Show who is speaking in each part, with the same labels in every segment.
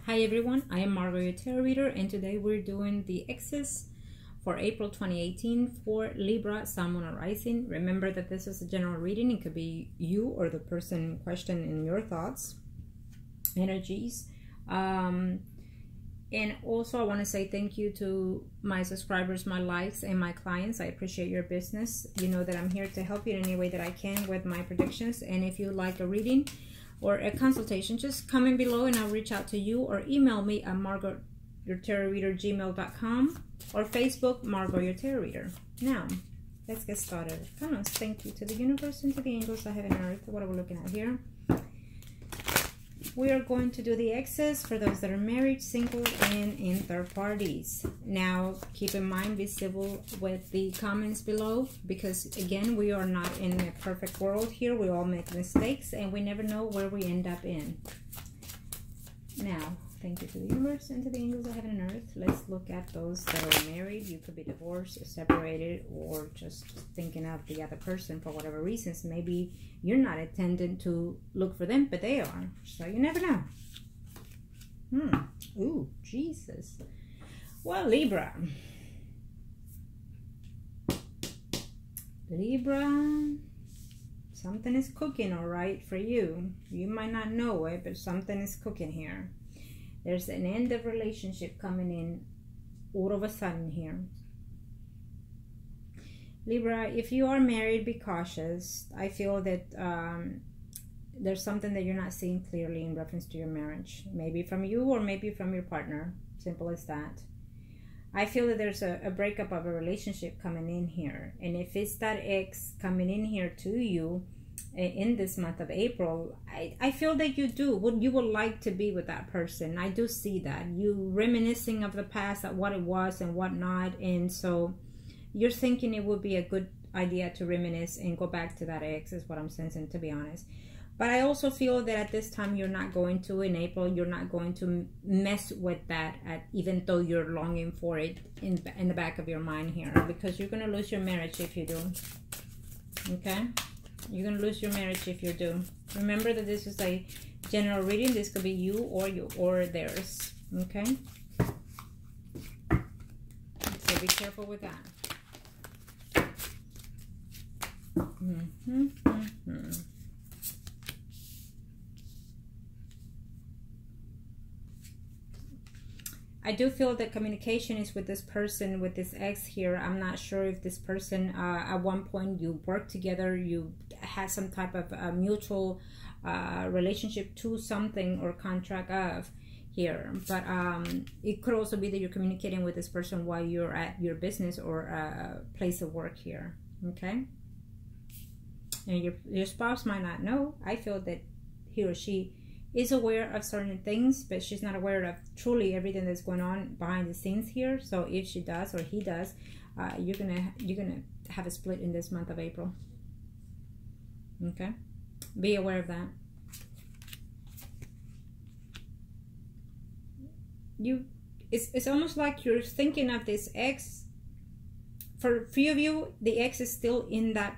Speaker 1: Hi everyone, I am Margourtarotreader and today we're doing the X's for April 2018 for Libra, Sun, Moon, or Rising. Remember that this is a general reading. It could be you or the person in question in your thoughts, energies. And also I want to say thank you to my subscribers, my likes, and my clients. I appreciate your business. You know that I'm here to help you in any way that I can with my predictions. And if you like a reading or a consultation, just comment below and I'll reach out to you, or email me at margourtarotreader@gmail.com or Facebook Margourtarotreader. Now, let's get started. Come on, thank you to the universe and to the angels, I have and earth. What are we looking at here? We are going to do the X's for those that are married, single, and in third parties. Now, keep in mind, be civil with the comments below, because again, we are not in a perfect world here. We all make mistakes and we never know where we end up in. Now, thank you to the universe and to the angels of heaven and earth. Let's look at those that are married. You could be divorced or separated, or just thinking of the other person for whatever reasons. Maybe you're not intending to look for them, but they are. So you never know. Ooh, Jesus. Well, Libra. Libra, something is cooking, all right, for you. You might not know it, but something is cooking here. There's an end of relationship coming in all of a sudden here. Libra, if you are married, be cautious. I feel that there's something that you're not seeing clearly in reference to your marriage. Maybe from you or maybe from your partner. Simple as that. I feel that there's a breakup of a relationship coming in here. And if it's that ex coming in here to you in this month of April, I feel that you would like to be with that person. I do see that. You reminiscing of the past, at what it was and what not. And so you're thinking it would be a good idea to reminisce and go back to that ex, is what I'm sensing, to be honest. But I also feel that at this time you're not going to, in April, you're not going to mess with that, even though you're longing for it in the back of your mind here, because you're going to lose your marriage if you do. Okay? You're going to lose your marriage if you do. Remember that this is a general reading. This could be you or theirs. Okay? So be careful with that. I do feel that communication is with this person, with this ex here. I'm not sure if this person, at one point you worked together, you had some type of mutual relationship to something or contract of here. But it could also be that you're communicating with this person while you're at your business or place of work here. Okay? And your spouse might not know. I feel that he or she is aware of certain things, but she's not aware of truly everything that's going on behind the scenes here. So if she does or he does, you're gonna have a split in this month of April. Okay, be aware of that. It's almost like you're thinking of this ex. For a few of you, the ex is still in that.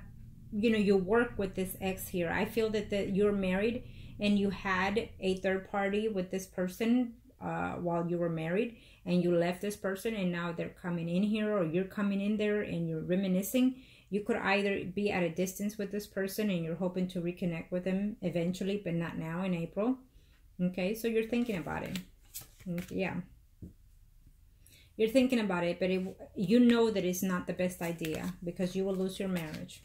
Speaker 1: You know, you work with this ex here. I feel that you're married and you had a third party with this person while you were married, and you left this person and now they're coming in here, or you're coming in there and you're reminiscing. You could either be at a distance with this person and you're hoping to reconnect with them eventually, but not now in April. Okay, so you're thinking about it. Yeah. You're thinking about it, but you know that it's not the best idea, because you will lose your marriage.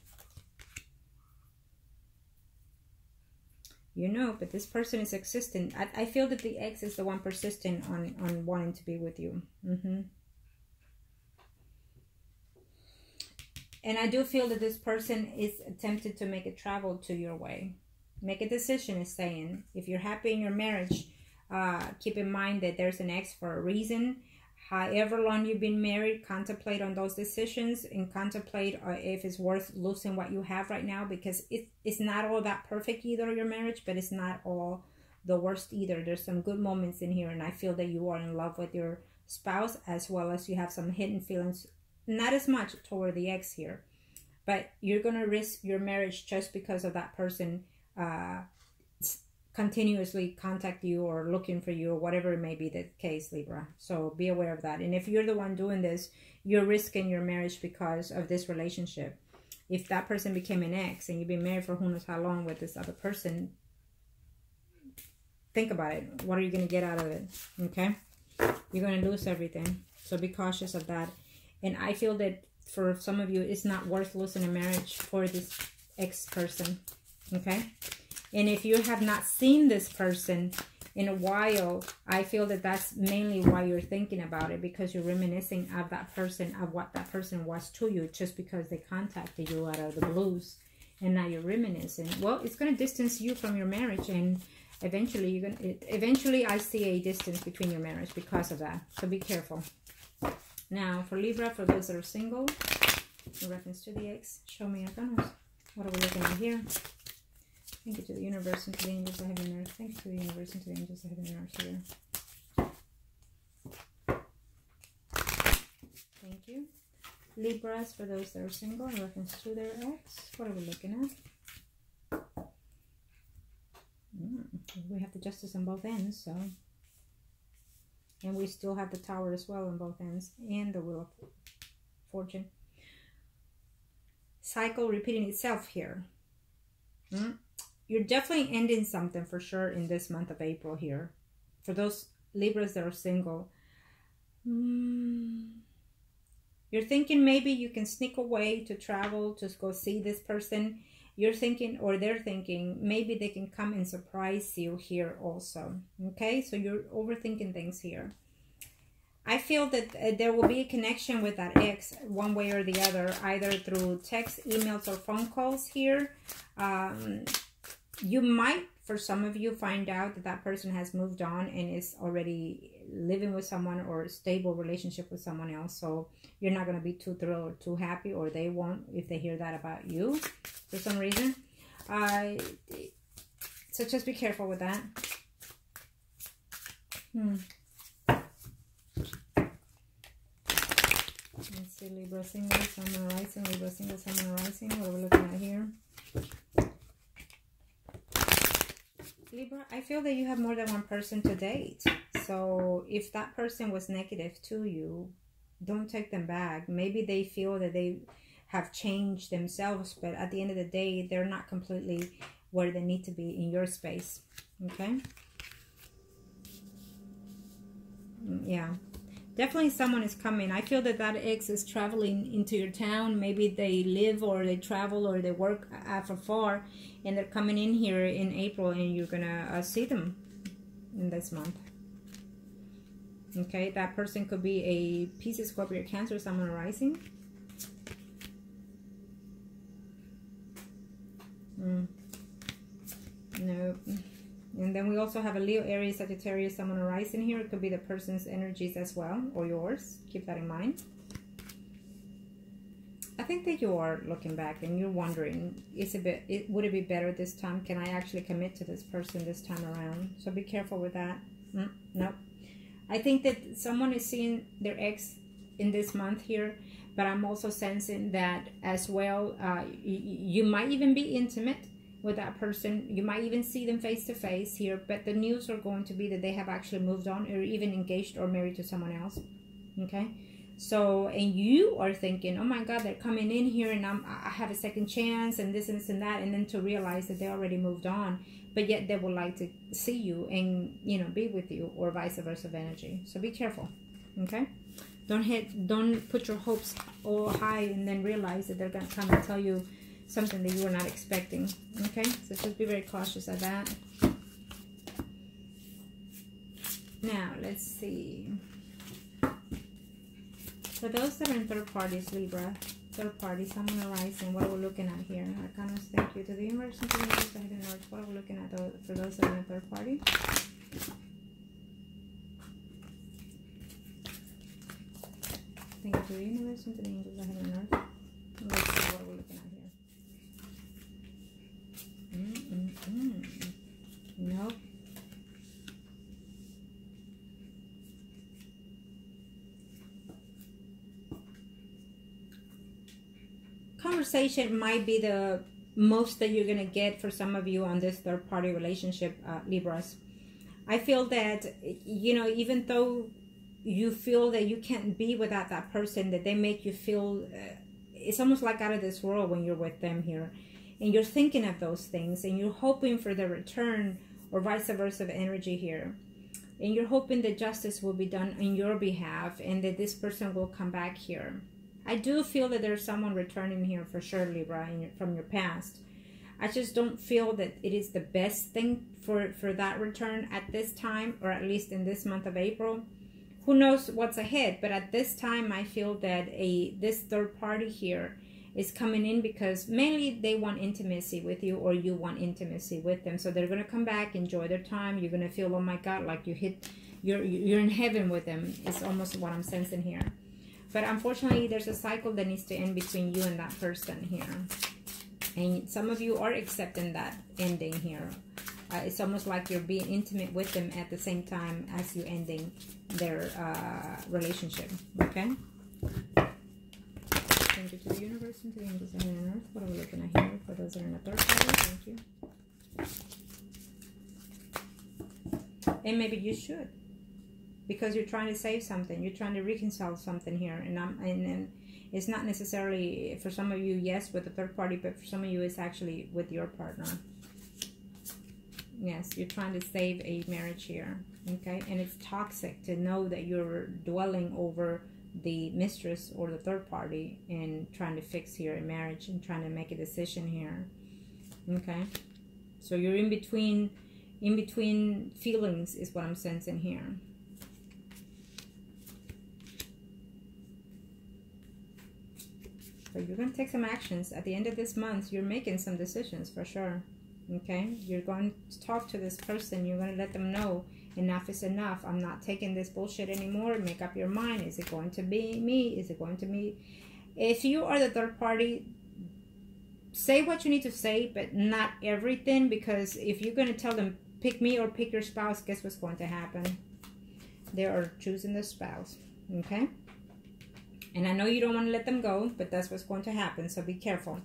Speaker 1: You know, but this person is existent. I feel that the ex is the one persistent on wanting to be with you. And I do feel that this person is attempting to make a travel to your way. Make a decision, is saying. If you're happy in your marriage, keep in mind that there's an ex for a reason. However long you've been married, contemplate on those decisions and contemplate if it's worth losing what you have right now, because it's not all that perfect either, your marriage, but it's not all the worst either. There's some good moments in here, and I feel that you are in love with your spouse, as well as you have some hidden feelings, not as much toward the ex here, but you're going to risk your marriage just because of that person continuously contact you or looking for you or whatever it may be the case, Libra. So be aware of that. And if you're the one doing this, you're risking your marriage because of this relationship. If that person became an ex and you've been married for who knows how long with this other person, think about it. What are you going to get out of it? Okay? You're going to lose everything. So be cautious of that. And I feel that for some of you, it's not worth losing a marriage for this ex person. Okay? And if you have not seen this person in a while, I feel that that's mainly why you're thinking about it, because you're reminiscing of that person, of what that person was to you, just because they contacted you out of the blues, and now you're reminiscing. Well, it's going to distance you from your marriage, and eventually I see a distance between your marriage because of that. So be careful. Now, for Libra, for those that are single, in reference to the ex, show me arcanas. What are we looking at here? Thank you to the universe and to the angels I have in earth. Thank you to the universe and to the angels I have in earth here. Thank you. Libras, for those that are single, in reference to their ex. What are we looking at? We have the Justice on both ends, so. And we still have the Tower as well on both ends. And the Wheel of Fortune. Cycle repeating itself here. You're definitely ending something for sure in this month of April here. For those Libras that are single. You're thinking maybe you can sneak away to travel, to go see this person. You're thinking, or they're thinking, maybe they can come and surprise you here also. Okay, so you're overthinking things here. I feel that there will be a connection with that ex one way or the other, either through text, emails, or phone calls here. You might, for some of you, find out that that person has moved on and is already living with someone or a stable relationship with someone else. So you're not going to be too thrilled or too happy, or they won't if they hear that about you for some reason. So just be careful with that. Let's see, Libra single, Sun, Moon, Rising, Libra single, Sun, Moon, Rising. What are we looking at here? Libra, I feel that you have more than one person to date. So if that person was negative to you, don't take them back. Maybe they feel that they have changed themselves, but at the end of the day, they're not completely where they need to be in your space. Okay? Yeah. Definitely someone is coming. I feel that that ex is traveling into your town. Maybe they live or they travel or they work afar, and they're coming in here in April, and you're going to see them in this month. Okay, that person could be a Pisces, Scorpio, Cancer, someone rising. No. And then we also have a Leo, Aries, Sagittarius, someone rising here. It could be the person's energies as well, or yours. Keep that in mind. I think that you are looking back and you're wondering, would it be better this time? Can I actually commit to this person this time around? So be careful with that. Nope. I think that someone is seeing their ex in this month here, but I'm also sensing that as well, you might even be intimate with that person. You might even see them face to face here, but the news are going to be that they have actually moved on or even engaged or married to someone else. Okay, so, and you are thinking, oh my God, they're coming in here and I have a second chance and this and this and that, and then to realize that they already moved on, but yet they would like to see you and, you know, be with you, or vice versa of energy. So be careful. Okay, don't put your hopes all high and then realize that they're going to come and tell you something that you were not expecting. Okay, so just be very cautious of that. Now let's see, for those that are in third parties, Libra, third party, someone arising, what are we looking at here? Arcanas, thank you to the universe and to the universe, ahead and north. What are we looking at for those that are in third party? Thank you to the universe and to the angels ahead and north. Let's see what we're looking at here. Nope. Conversation might be the most that you're going to get for some of you on this third-party relationship, Libras. I feel that, you know, even though you feel that you can't be without that person, that they make you feel, it's almost like out of this world when you're with them here. And you're thinking of those things, and you're hoping for the return or vice versa of energy here. And you're hoping that justice will be done on your behalf and that this person will come back here. I do feel that there's someone returning here for sure, Libra, from your past. I just don't feel that it is the best thing for that return at this time, or at least in this month of April. Who knows what's ahead, but at this time I feel that this third party here is coming in because mainly they want intimacy with you, or you want intimacy with them. So they're going to come back, enjoy their time. You're going to feel, oh my God, like you're in heaven with them. It's almost what I'm sensing here. But unfortunately, there's a cycle that needs to end between you and that person here. And some of you are accepting that ending here. It's almost like you're being intimate with them at the same time as you're ending their relationship. Okay? Thank you to the universe and to the angels of heaven and earth. What are we looking at here for those that are in the third party? Thank you. And maybe you should, because you're trying to save something. You're trying to reconcile something here, and it's not necessarily for some of you, yes, with the third party, but for some of you, it's actually with your partner. Yes, you're trying to save a marriage here, okay? And it's toxic to know that you're dwelling over the mistress or the third party and trying to fix here a marriage and trying to make a decision here, okay? So you're in between feelings is what I'm sensing here. But you're going to take some actions. At the end of this month, you're making some decisions for sure. Okay? You're going to talk to this person. You're going to let them know enough is enough. I'm not taking this bullshit anymore. Make up your mind. Is it going to be me? Is it going to be... If you are the third party, say what you need to say, but not everything. Because if you're going to tell them, pick me or pick your spouse, guess what's going to happen? They are choosing the spouse. Okay? And I know you don't want to let them go, but that's what's going to happen, so be careful.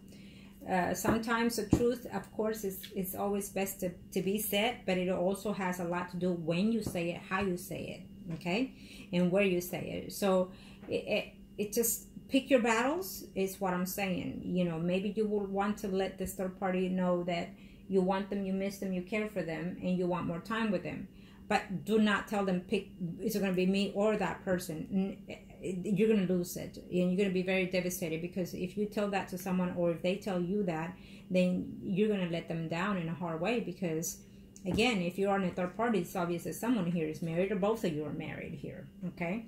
Speaker 1: Sometimes the truth, of course, is always best to be said, but it also has a lot to do when you say it, how you say it, okay? And where you say it. So it just pick your battles is what I'm saying. You know, maybe you will want to let this third party know that you want them, you miss them, you care for them, and you want more time with them. But do not tell them, pick, is it going to be me or that person? You're going to lose it. And you're going to be very devastated, because if you tell that to someone, or if they tell you that, then you're going to let them down in a hard way. Because, again, if you are in a third party, it's obvious that someone here is married, or both of you are married here. Okay?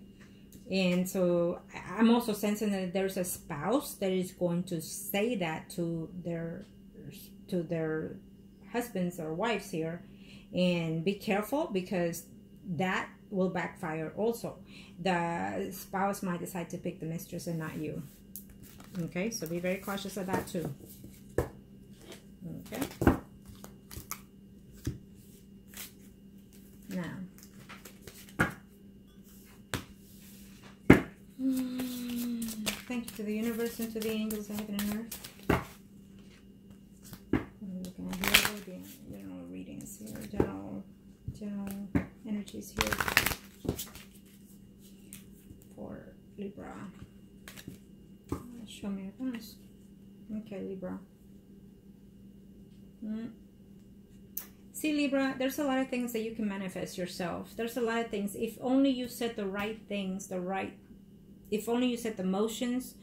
Speaker 1: And so I'm also sensing that there's a spouse that is going to say that to their husbands or wives here. And be careful, because that will backfire also. The spouse might decide to pick the mistress and not you. Okay, so be very cautious of that too. Okay. Now, thank you to the universe and to the angels of heaven and earth. General readings here, general energies here for Libra. Show me advance. Okay, Libra. See, Libra, there's a lot of things that you can manifest yourself. There's a lot of things. If only you said the right things, if only you set the motions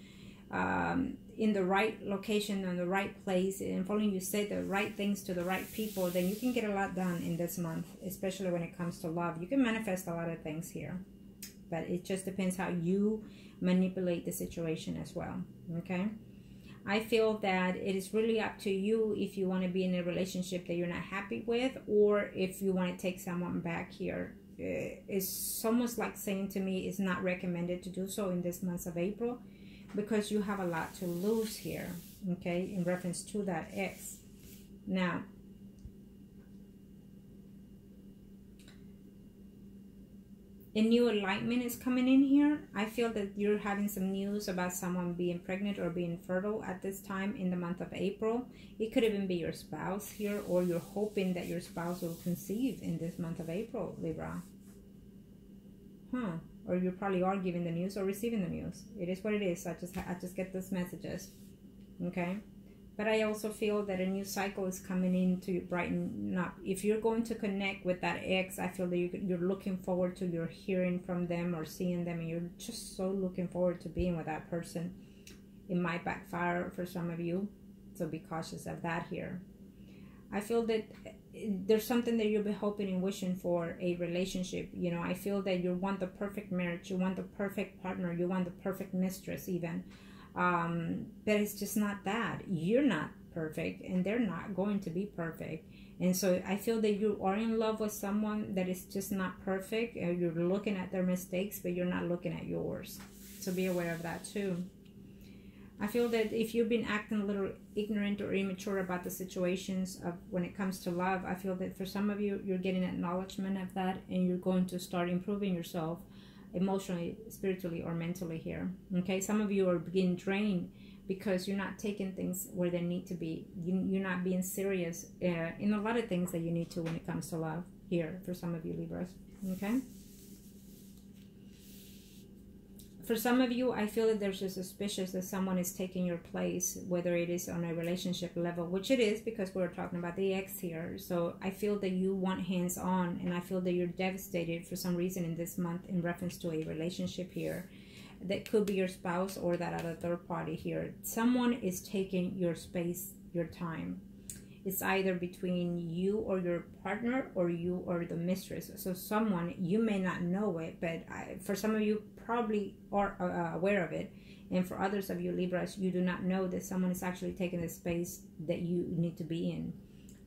Speaker 1: in the right location, in the right place, and if only you say the right things to the right people, then you can get a lot done in this month, especially when it comes to love. You can manifest a lot of things here, but it just depends how you manipulate the situation as well. Okay? I feel that it is really up to you if you want to be in a relationship that you're not happy with, or if you want to take someone back here. It's almost like saying to me, it's not recommended to do so in this month of April, because you have a lot to lose here, okay, in reference to that ex. Now, a new alignment is coming in here. I feel that you're having some news about someone being pregnant or being fertile at this time in the month of April. It could even be your spouse here, or you're hoping that your spouse will conceive in this month of April, Libra. Or you probably are giving the news or receiving the news. It is what it is. I just get those messages. Okay? But I also feel that a new cycle is coming in to brighten up. If you're going to connect with that ex, I feel that you're looking forward to you're hearing from them or seeing them, and you're just so looking forward to being with that person. It might backfire for some of you, so be cautious of that here. I feel that there's something that you'll be hoping and wishing for, a relationship. You know, I feel that you want the perfect marriage, you want the perfect partner, you want the perfect mistress even. But it's just not that. You're not perfect, and they're not going to be perfect. And so I feel that you are in love with someone that is just not perfect. You're looking at their mistakes, but you're not looking at yours. So be aware of that too. I feel that if you've been acting a little ignorant or immature about the situations of when it comes to love, I feel that for some of you, you're getting acknowledgement of that, and you're going to start improving yourself emotionally, spiritually, or mentally here. Okay, some of you are being drained because you're not taking things where they need to be. You're not being serious in a lot of things that you need to when it comes to love here for some of you Libras. Okay, for some of you, I feel that there's a suspicious that someone is taking your place, whether it is on a relationship level, which it is because we're talking about the ex here. So I feel that you want hands-on, and I feel that you're devastated for some reason in this month in reference to a relationship here. That could be your spouse or that other third party here. Someone is taking your space, your time. It's either between you or your partner, or you or the mistress. So someone, you may not know it, but for some of you probably are aware of it. And for others of you Libras, you do not know that someone is actually taking the space that you need to be in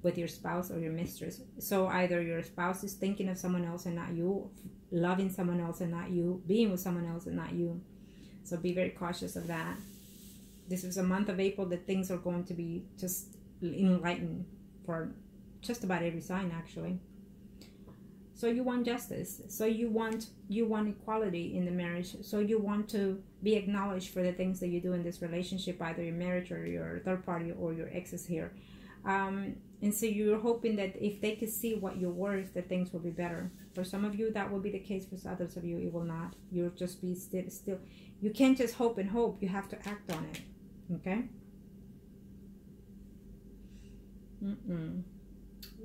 Speaker 1: with your spouse or your mistress. So either your spouse is thinking of someone else and not you, loving someone else and not you, being with someone else and not you. So be very cautious of that. This is a month of April that things are going to be just enlightened for just about every sign actually. So you want justice, so you want equality in the marriage, so you want to be acknowledged for the things that you do in this relationship, either your marriage or your third party or your exes here. And so you're hoping that if they could see what you're worth, that things will be better. For some of you that will be the case, for others of you it will not. You'll just be still. You can't just hope and hope, you have to act on it. Okay.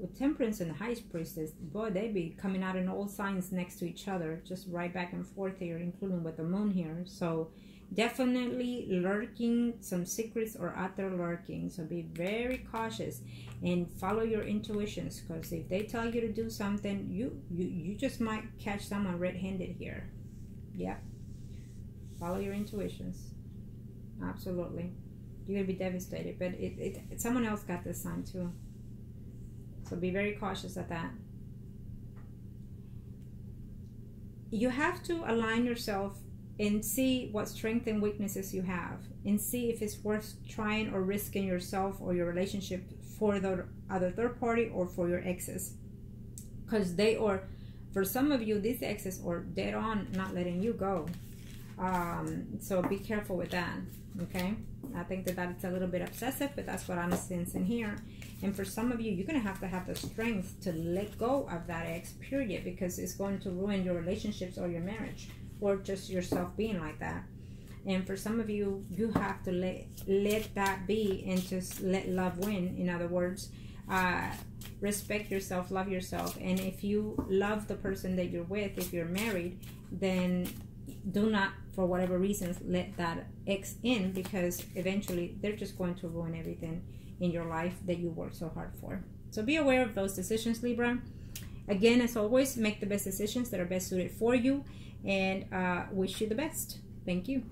Speaker 1: With Temperance and the High Priestess, boy, they be coming out in all signs next to each other, just right back and forth here, including with the moon here. So definitely lurking, some secrets are out there lurking. So be very cautious and follow your intuitions, because if they tell you to do something, you just might catch someone red-handed here. Yeah, follow your intuitions. Absolutely. You're gonna be devastated, but someone else got this sign too. So be very cautious of that. You have to align yourself and see what strengths and weaknesses you have, and see if it's worth trying or risking yourself or your relationship for the other third party or for your exes. Because they are, for some of you, these exes are dead on not letting you go. So be careful with that. Okay, I think that that's a little bit obsessive, but that's what I'm sensing here. And for some of you, you're going to have the strength to let go of that ex, period, because it's going to ruin your relationships or your marriage, or just yourself being like that. And for some of you, you have to let that be and just let love win. In other words, respect yourself, love yourself. And if you love the person that you're with, if you're married, then do not, for whatever reasons, let that ex in, because eventually they're just going to ruin everything in your life that you worked so hard for. So be aware of those decisions, Libra. Again, as always, make the best decisions that are best suited for you, and wish you the best. Thank you.